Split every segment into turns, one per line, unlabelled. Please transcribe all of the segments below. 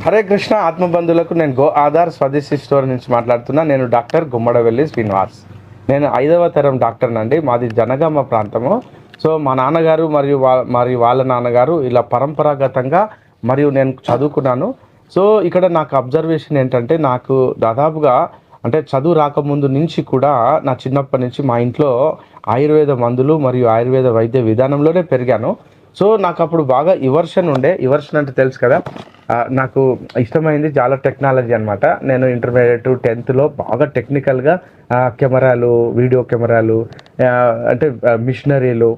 హరే కృష్ణ ఆత్మబంధువులకు నేను గో ఆధార్ స్వదేశీ స్టోర్ నుంచి మాట్లాడుతున్నా. నేను డాక్టర్ గుమ్మడవెల్లి శ్రీనివాస్. నేను 5వ తరం డాక్టర్ నండి. మాది జనగామ ప్రాంతము. సో మా నాన్నగారు మరియు వాళ్ళ నాన్నగారు ఇలా పరంపరాగతంగా మరియు నేను చదువుకున్నాను. సో ఇక్కడ నాకు అబ్జర్వేషన్ ఏంటంటే, నాకు దాదాపుగా అంటే చదువు రాకముందు నుంచి కూడా నా చిన్నప్పటి నుంచి మా ఇంట్లో ఆయుర్వేద మందులు మరియు ఆయుర్వేద వైద్య విధానంలోనే పెరిగాను. సో నాకు అప్పుడు బాగా ఇవర్షన్ అంటే తెలుసు కదా. నాకు ఇష్టమైంది చాలా టెక్నాలజీ అనమాట. నేను ఇంటర్మీడియట్ 10th బాగా టెక్నికల్గా కెమెరాలు, వీడియో కెమెరాలు, అంటే మిషనరీలు,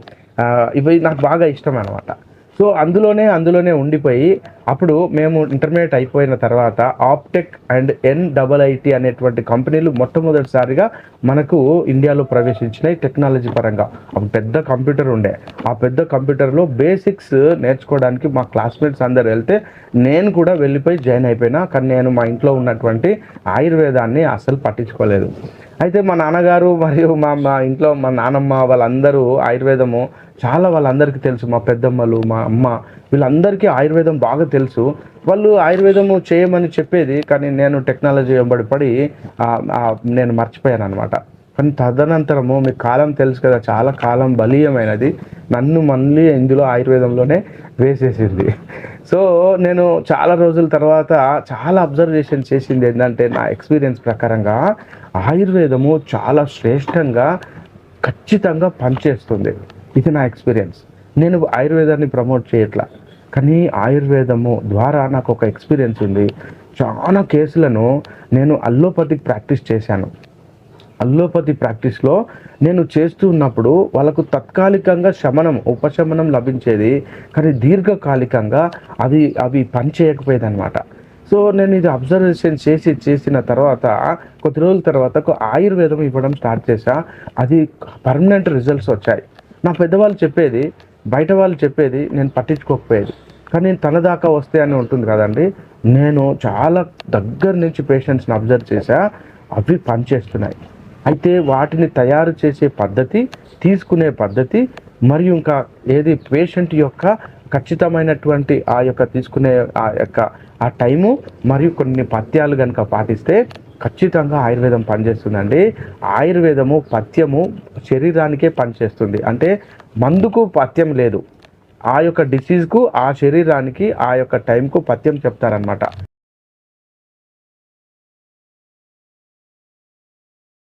ఇవి నాకు బాగా ఇష్టం అనమాట. సో అందులోనే ఉండిపోయి అప్పుడు మేము ఇంటర్మీడియట్ అయిపోయిన తర్వాత ఆప్టెక్ అండ్ NIIT అనేటువంటి కంపెనీలు మొట్టమొదటిసారిగా మనకు ఇండియాలో ప్రవేశించినాయి టెక్నాలజీ పరంగా. అప్పుడు పెద్ద కంప్యూటర్ ఉండే. ఆ పెద్ద కంప్యూటర్లో బేసిక్స్ నేర్చుకోవడానికి మా క్లాస్మేట్స్ అందరు వెళ్తే నేను కూడా వెళ్ళిపోయి జాయిన్ అయిపోయినా. కానీ నేను మా ఇంట్లో ఉన్నటువంటి ఆయుర్వేదాన్ని అస్సలు పట్టించుకోలేదు. అయితే మా నాన్నగారు మరియు మా ఇంట్లో మా నానమ్మ వాళ్ళందరూ ఆయుర్వేదము చాలా వాళ్ళందరికీ తెలుసు. మా పెద్దమ్మలు, మా అమ్మ, వీళ్ళందరికీ ఆయుర్వేదం బాగా తెలుసు. వాళ్ళు ఆయుర్వేదము చేయమని చెప్పేది, కానీ నేను టెక్నాలజీ వెంబడి నేను మర్చిపోయాను అనమాట. కానీ తదనంతరము మీకు కాలం తెలుసు కదా, చాలా కాలం బలీయమైనది, నన్ను మళ్ళీ ఇందులో ఆయుర్వేదంలోనే వేసేసింది. సో నేను చాలా రోజుల తర్వాత చాలా అబ్జర్వేషన్ చేసింది ఏంటంటే, నా ఎక్స్పీరియన్స్ ప్రకారంగా ఆయుర్వేదము చాలా శ్రేష్టంగా ఖచ్చితంగా పనిచేస్తుంది. ఇది నా ఎక్స్పీరియన్స్. నేను ఆయుర్వేదాన్ని ప్రమోట్ చేయట్లా, కానీ ఆయుర్వేదము ద్వారా నాకు ఒక ఎక్స్పీరియన్స్ ఉంది. చాలా కేసులను నేను అల్లోపతిక్ ప్రాక్టీస్ చేశాను. అల్లోపతి ప్రాక్టీస్లో నేను చేస్తూ ఉన్నప్పుడు వాళ్ళకు తాత్కాలికంగా ఉపశమనం లభించేది, కానీ దీర్ఘకాలికంగా అవి పని చేయకపోయేది అనమాట. సో నేను ఇది అబ్జర్వేషన్ చేసిన తర్వాత కొద్ది రోజుల తర్వాత ఆయుర్వేదం ఇవ్వడం స్టార్ట్ చేశా. అది పర్మనెంట్ రిజల్ట్స్ వచ్చాయి. నా పెద్దవాళ్ళు చెప్పేది, బయట వాళ్ళు చెప్పేది నేను పట్టించుకోకపోయేది, కానీ తన దాకా వస్తే అని ఉంటుంది కదండి. నేను చాలా దగ్గర నుంచి పేషెంట్స్ని అబ్జర్వ్ చేశా. అవి పనిచేస్తున్నాయి. అయితే వాటిని తయారు చేసే పద్ధతి, తీసుకునే పద్ధతి, మరియు ఇంకా ఏది పేషెంట్ యొక్క ఖచ్చితమైనటువంటి తీసుకునే ఆ టైము మరియు కొన్ని పథ్యాలు కనుక పాటిస్తే ఖచ్చితంగా ఆయుర్వేదం పనిచేస్తుందండి. ఆయుర్వేదము పథ్యము శరీరానికే పనిచేస్తుంది. అంటే మందుకు పథ్యం లేదు. ఆ యొక్క డిసీజ్కు, ఆ శరీరానికి, ఆ యొక్క టైంకు పథ్యం చెప్తారనమాట.